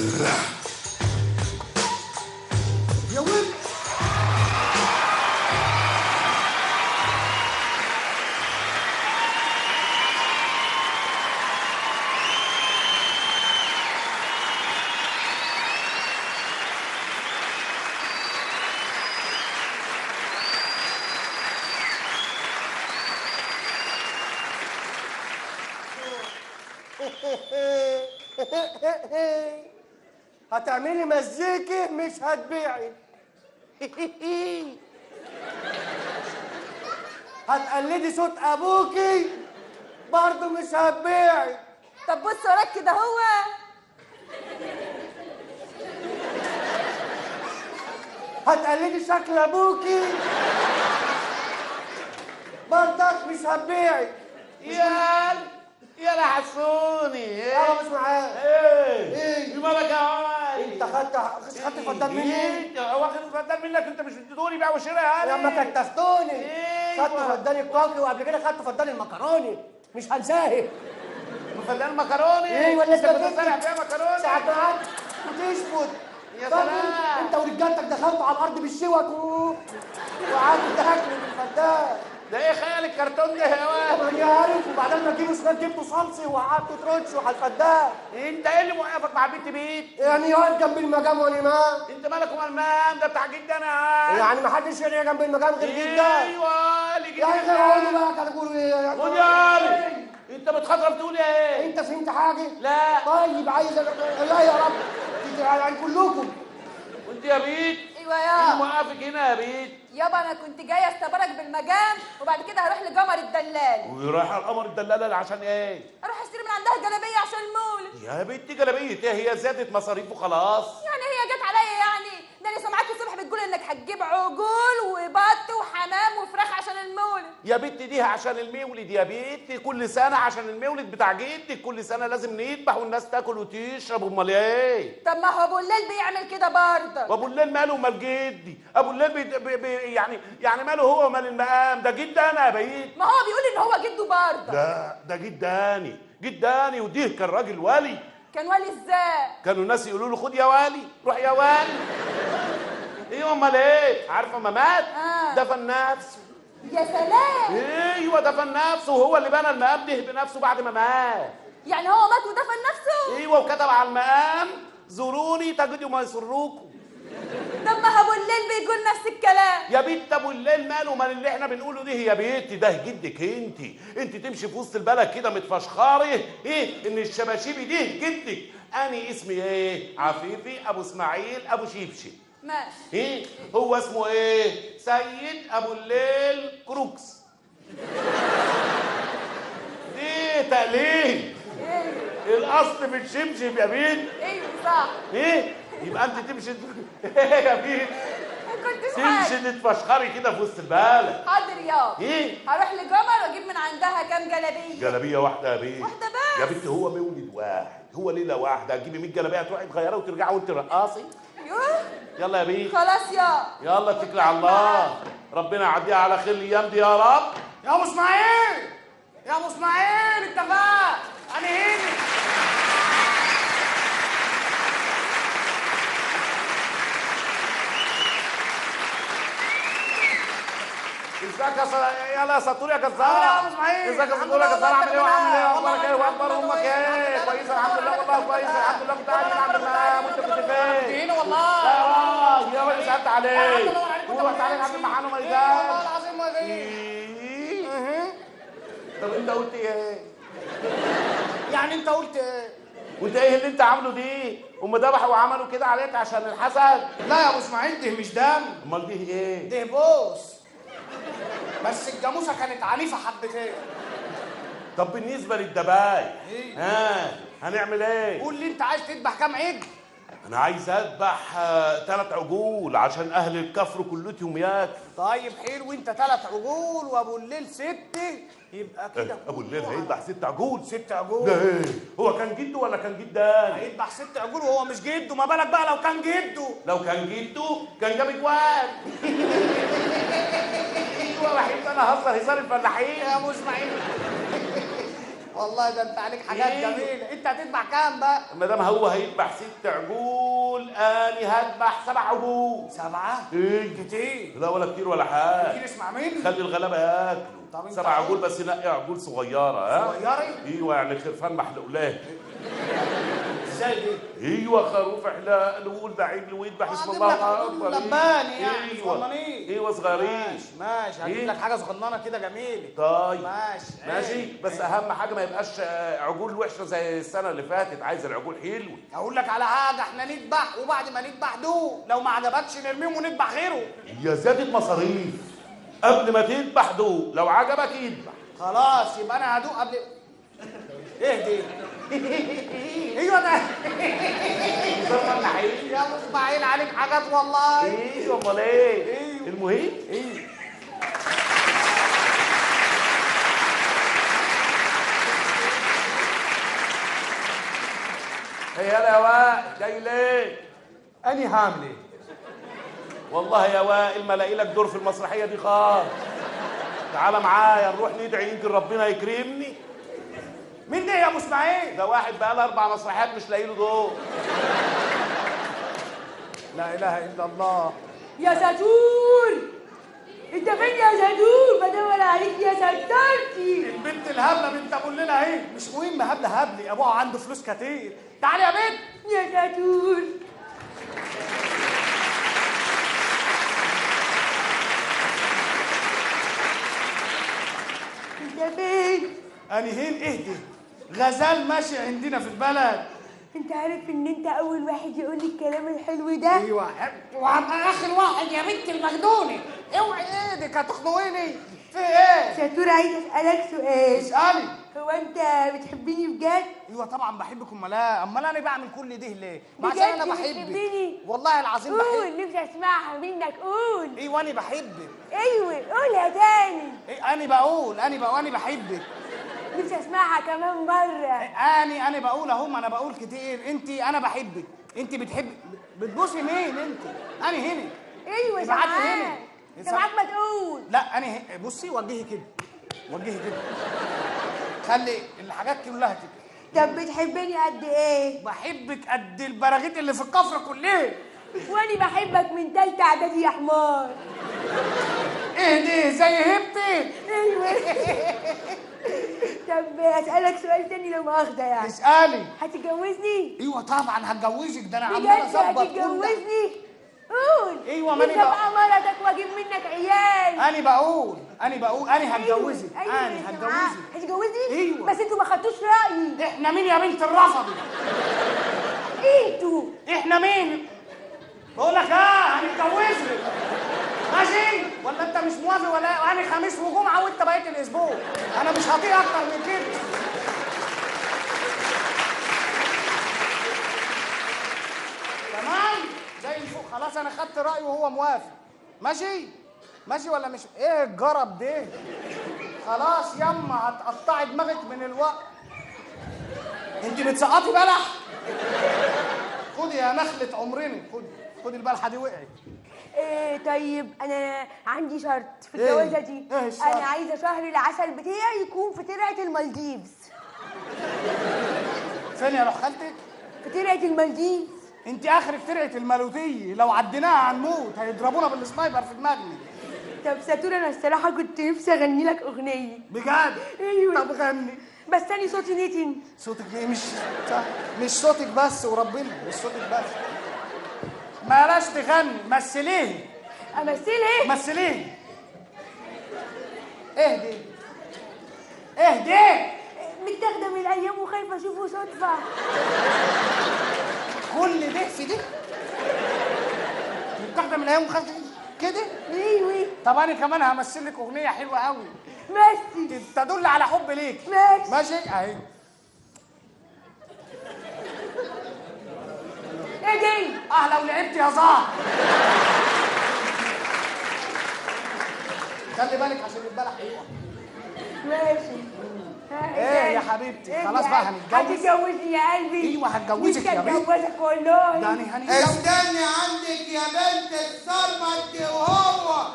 يا ولد هتعملي مزيكي مش هتبيعي. هتقلدي صوت ابوكي برضه مش هتبيعي. طب بص وراك كده هو. هتقلدي شكل ابوكي برضك مش هتبيعي. يا حسوني انا مش معاك. ايه مالك يا عمر؟ انت خدت الفدان مني. واخد الفدان منك؟ انت مش بتدوني بقى وشراء لما كتفتوني خدت فدان الكوكي وقبل كده خدت فدان المكروني مش هنساهي. فدان المكروني؟ ايه ولا انت بتزرع فيها مكروني؟ ساعات قعدت وتشفط. يا سلام. انت ورجالتك دخلتوا على الارض بالشوك وقعدوا تاكلوا بالفدان. ده ايه خيال الكرتون ده يا واد؟ انا عارف. وبعدين ما تجيبوا شويه جبتوا صلصي وقعدتوا ترشوا على الفدان. انت ايه اللي موقفك مع بنت بيت؟ يعني واقف جنب المجام والامام. انت مالك ومال المام ده بتاع جدا انا. يعني ما حدش يقعد جنب المجام غير جدا. ايوه اللي جدا. يعني غير اقول بقى هتقولوا ايه؟ خد يا علي. انت بتخاطر تقول ايه؟ انت فهمت حاجه؟ لا. طيب عايز لا يا رب يعني كلكم. وانت يا بيت؟ ايوه ايه يا موقفك هنا يا بيت؟ يابا، انا كنت جايه استبارك بالمجام وبعد كده هروح لجمر الدلال. ورايح على القمر الدلاله عشان ايه؟ اروح اشتري من عندها جلابيه عشان المولد. يا بنتي جلابيه ايه؟ هي زادت مصاريف وخلاص. يعني هي جت عليا يعني؟ ده انا سمعت الصبح بتقول انك هتجيب عجول وبط وحمام وفراخ عشان المولد. يا بنت دي عشان المولد يا بنت، كل سنه عشان المولد بتاع جدك، كل سنه لازم نذبح والناس تاكل وتشرب. امال ايه؟ طب ما هو ابو الليل بيعمل كده برضه. وابو الليل ماله ومال جدي؟ ابو الليل يعني ماله هو ومال المقام ده؟ جد انا يا بيت. ما هو بيقول ان هو جده برضه. لا ده جداني وديه كان راجل ولي. كان ولي ازاي؟ كانوا الناس يقولوا له خد يا والي، روح يا والي. ايوه امال ايه؟ عارفه ما مات؟ دفن نفسه. يا سلام. ايوه دفن نفسه، وهو اللي بنى المقام ده بنفسه بعد ما مات. يعني هو مات ودفن نفسه؟ ايوه وكتب على المقام زوروني تجدوا ما يسركم. طب ما ابو الليل بيقول نفس الكلام. يا بنت ابو الليل ماله مال اللي احنا بنقوله ده يا بنت؟ ده جدك انت تمشي في وسط البلد كده متفشخره ايه ان الشباشيبي ده جدك. اني اسمي ايه؟ عفيفي ابو اسماعيل ابو شيبشي. ماشي. ايه هو اسمه ايه؟ سيد ابو الليل كروكس. دي تقليد. ايه الاصل في الشمشم يا بنت. ايوه صح. ايه يبقى انت تمشي ايه يا بنت؟ كنتش تمشي تتفشخري كده في وسط البلد. حاضر يا ايه؟ هروح لجمر واجيب من عندها كام جلابيه. جلابيه واحده يا بنت. واحده بس يا بنت هو مولد واحد، هو ليله واحده هتجيبي 100 جلابيه تروحي تغيرها وترجعي وانت رقاصي؟ يوه يلا يا بنت خلاص يلا اتكلي على الله، ربنا يعديها على خير الايام دي يا رب. يا ابو اسماعيل يا ابو اسماعيل اتفقت انا هنا. ازيك يلا يا سطور يا جزار. يا ابو اسماعيل ازيك يا سطور يا جزار؟ عامل ايه وعامل ايه واخبارك ايه واخبار امك ايه؟ كويس الحمد لله والله كويس الحمد لله. كنت قاعد عند المقام وانت كنت فين؟ هنا والله. يا راجل سالت عليك ورحت عليك عند المحل وما والله العظيم ما جاي. طب انت قلت ايه؟ يعني انت قلت ايه؟ وانت ايه اللي انت عامله دي؟ هم ذبحوا وعملوا كده عليك عشان الحسد؟ لا يا ابو اسماعيل ده مش دم، امال دي ايه؟ ده بوس. بس الجاموسه كانت عنيفه حبتين. طب بالنسبه للذبايح هنعمل ايه؟ قول لي انت عايز تذبح كام عجل؟ انا عايز اذبح 3 عجول عشان اهل الكفر كلتهم ياكلوا. طيب حلو، انت 3 عجول وابو الليل 6، يبقى كده ابو الليل هيذبح 6 عجول؟ 6 عجول. ده ايه؟ هو كان جده ولا كان جدان؟ هيذبح 6 عجول وهو مش جده، ما بالك بقى لو كان جده؟ لو كان جده كان جاب اجوان. ايوه بحب انا اهزر هزار الفلاحين يا ابو اسماعيل. والله ده انت عليك حاجات إيه؟ جميله. انت هتذبح كام بقى؟ ما دام هو هيذبح 6 عجول اني هذبح 7 عجول. 7؟ ايه كتير. لا ولا كتير ولا حاجه. كتير اسمع مني. خلي الغلابه ياكلوا. طب انت 7 عجول بس نقي عجول صغيره. ها صغيره؟ ايوه يعني خرفان محلوقلاه. ازاي دي؟ ايوه خروف احلال وولد عجل ويذبح اسم الله اكبر. لباني يعني ايوه صغننين. ايوه صغيرين. ماشي هجيب إيه؟ لك حاجه صغننه كده جميله. طيب ماشي ماشي بس اهم حاجه ما يبقاش عجول وحشه زي السنه اللي فاتت. عايز العجول حلوه. اقول لك على حاجه، احنا نذبح وبعد ما نذبح دوق، لو ما عجبكش نرميهم ونذبح غيره. يا زيادة مصاريف. قبل ما تذبح دوق، لو عجبك يذبح. خلاص يبقى انا هدوق قبل. ايه دي؟ ايوه ده. يا ابو اسماعيل عليك حاجات والله. ايوه امال ايه؟ ايوه المهم ايوه. هي يا وائل جاي ليه؟ اني هعمل ايه؟ والله يا وائل ما الاقي لك دور في المسرحيه دي خالص. تعالى معايا نروح ندعي يمكن ربنا يكرمني. مين ده يا ابو اسماعيل؟ ده واحد بقى له 4 مسرحيات مش لاقي له دور. لا اله الا الله. يا ساتور، انت فين يا ساتور؟ بدور عليك يا ستارتي. البنت الهبله بنت ابو الليله اهي. مش مهم هبله هبلي، ابوها عنده فلوس كتير. تعالي يا بنت. يا ساتور. انت فين؟ اني هين اهدي. غزال ماشي عندنا في البلد. انت عارف ان انت اول واحد يقول لي الكلام الحلو ده؟ ايوه وهبقى اخر واحد يا بنت المجنونه. اوعي ايدك هتخنقيني. في ايه؟ ساتور عايز اسالك سؤال. اسالي. هو انت بتحبني بجد؟ ايوه طبعا بحبك. امال انا بعمل كل ده ليه؟ ما بجد عشان انا بحبك. بتحبني؟ والله العظيم بحبك. قول، نفسي اسمعها منك. قول. ايوه انا بحبك. ايوه قولها تاني. ايه انا بحبك. نفسي اسمعها كمان مره. انا بقول اهو. ما انا بقول كتير. انا بحبك. انت بتبوسي مين انت؟ انا هنا. ايوه ابعتي سامعاك. هنا. سامعاك ما تقول. لا انا بصي وجهي كده. خلي الحاجات كلها كده. طب بتحبني قد ايه؟ بحبك قد البراغيث اللي في الكفر كلها. وانا بحبك من تالتة اعدادي يا حمار. ايه دي زي هبتي؟ ايوه. طب اسالك سؤال تاني لو مؤاخذه يعني. اسالي. هتتجوزني؟ ايوه طبعا هتجوزك. ده انا عمال بجد اظبط كل ده. هتتجوزني؟ قول. ايوه ما نفسي انا ابقى مرتك واجيب منك عيال. انا بقول انا هتجوزك. ايوه انا هتجوزك. هتجوزني؟ ايوه. بس انتوا ما خدتوش رايي. احنا مين يا بنت الرفض؟ انتوا. احنا مين؟ بقول لك هنتجوزك. ماشي ولا انت مش موافق؟ ولا انا خميس وجمعه وانت بقيت الاسبوع. انا مش هطيق اكتر من كده. تمام زي الفل. خلاص انا خدت رايه وهو موافق. ماشي ولا مش؟ ايه الجرب ده؟ خلاص يما هتقطعي دماغك من الوقت. انت بتسقطي بلح. خدي يا نخله عمرنا. خدي البلحه دي وقعت. طيب انا عندي شرط في إيه؟ الجوازه دي. إيه الشرط؟ انا عايزه شهر العسل بتاعي يكون في ترعه المالديفز. فين يا روح خالتك؟ في ترعه المالديفز. انت اخرك ترعه المالوتيه. لو عديناها هنموت. هيضربونا بالسنايبر في دماغنا. طب ساتور انا الصراحه كنت نفسي اغني لك اغنيه. بجد؟ ايوه. طب غني. بس تاني صوتي نتن. صوتك ايه؟ مش صوتك بس وربنا. مش صوتك بس. بلاش تغني. مثليه. امثلها؟ مثليه. اهدي. متاخده من الايام وخايفه اشوفه صدفه. كل ده في ده؟ متاخده من الايام وخايفه كده؟ ايوه. طب انا كمان همثل لك اغنيه حلوه قوي ماشي. تدل على حب ليك. ماشي اهي. ايه دي؟ لو لعبت يا زهر. خلي بالك عشان البلح يقع. ماشي. ايه يا حبيبتي؟ خلاص بقى هنتجوز. هتتجوزني يا قلبي؟ ايوه هتجوزك يا بنت. هتجوزك والله. يعني هنتجوز. استني عندك يا بنت الصرمة انت وهو.